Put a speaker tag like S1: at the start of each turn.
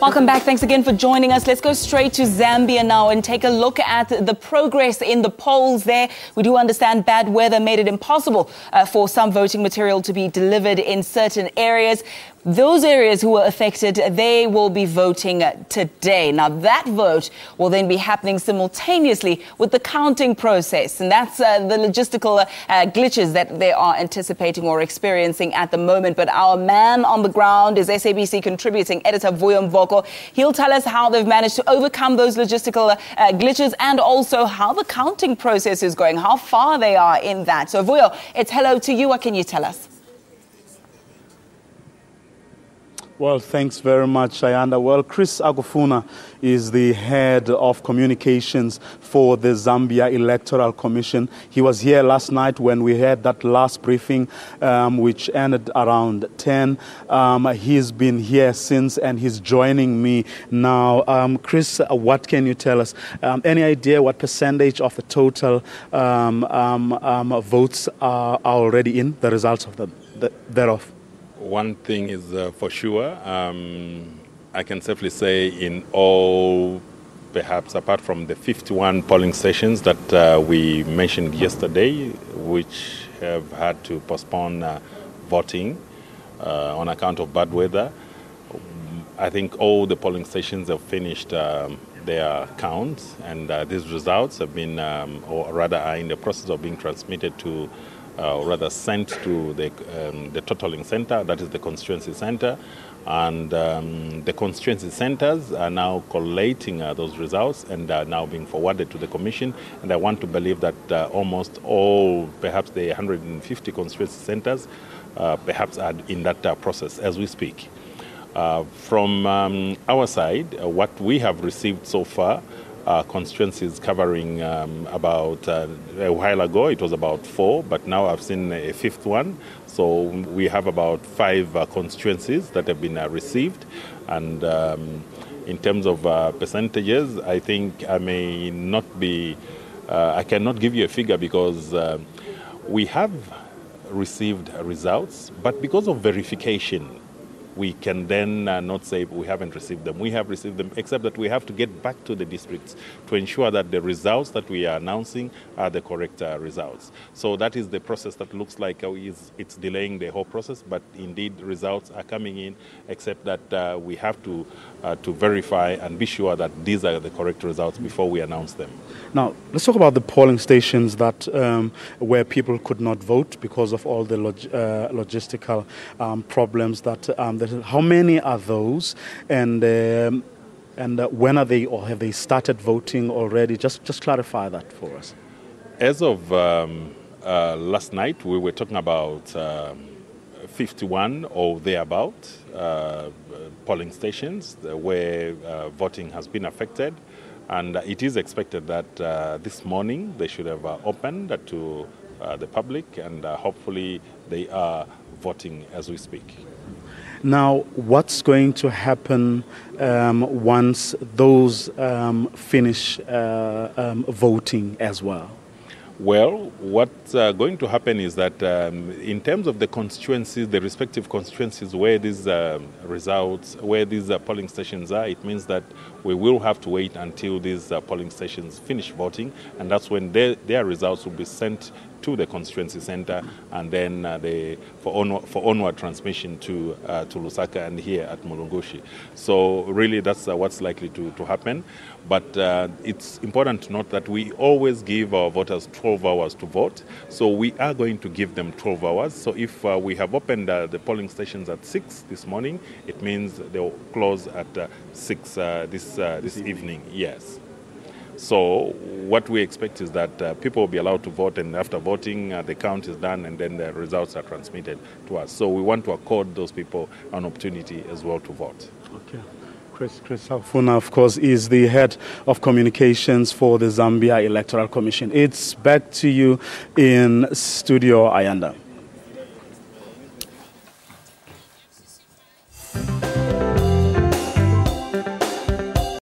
S1: Welcome back. Thanks again for joining us. Let's go straight to Zambia now and take a look at the progress in the polls there. We do understand bad weather made it impossible for some voting material to be delivered in certain areas. Those areas who were affected, they will be voting today. Now, that vote will then be happening simultaneously with the counting process. And that's the logistical glitches that they are anticipating or experiencing at the moment. But our man on the ground is SABC contributing editor Vuyo Mvoko. He'll tell us how they've managed to overcome those logistical glitches and also how the counting process is going, how far they are in that. So, Vuyo, it's hello to you. What can you tell us?
S2: Well, thanks very much, Ayanda. Well, Chris Akufuna is the head of communications for the Zambia Electoral Commission. He was here last night when we had that last briefing, which ended around 10. He's been here since, and he's joining me now. Chris, what can you tell us? Any idea what percentage of the total votes are already in, the results of thereof?
S3: One thing is for sure, I can safely say in all, perhaps apart from the 51 polling stations that we mentioned yesterday, which have had to postpone voting on account of bad weather, I think all the polling stations have finished their counts, and these results have been, or rather are in the process of being transmitted to rather sent to the totaling center, that is the constituency center, and the constituency centers are now collating those results and are now being forwarded to the commission. And I want to believe that almost all, perhaps the 150 constituency centers, perhaps are in that process as we speak. From our side, what we have received so far, constituencies covering about a while ago it was about 4, but now I've seen a 5th one, so we have about 5 constituencies that have been received. And in terms of percentages, I think I may not be I cannot give you a figure because we have received results, but because of verification we can then not say we haven't received them. We have received them, except that we have to get back to the districts to ensure that the results that we are announcing are the correct results. So that is the process that looks like it's delaying the whole process, but indeed results are coming in, except that we have to verify and be sure that these are the correct results before we announce them.
S2: Now, let's talk about the polling stations that where people could not vote because of all the logistical problems that how many are those, and when are they, or have they started voting already? Just clarify that for us.
S3: As of last night, we were talking about 51 or thereabout polling stations where voting has been affected, and it is expected that this morning they should have opened to the public, and hopefully they are voting as we speak.
S2: Now, what's going to happen once those finish voting as well?
S3: Well, what's going to happen is that in terms of the constituencies, the respective constituencies where these results, where these polling stations are, it means that we will have to wait until these polling stations finish voting, and that's when their results will be sent to the constituency center, and then for onward transmission to Lusaka and here at Mulungushi. So really that's what's likely to happen. But it's important to note that we always give our voters 12 hours to vote. So we are going to give them 12 hours. So if we have opened the polling stations at 6 this morning, it means they'll close at 6 this evening. Yes. So what we expect is that people will be allowed to vote, and after voting, the count is done, and then the results are transmitted to us. So we want to accord those people an opportunity as well to vote.
S2: Okay. Chris Akufuna, of course, is the head of communications for the Zambia Electoral Commission. It's back to you in studio, Ayanda.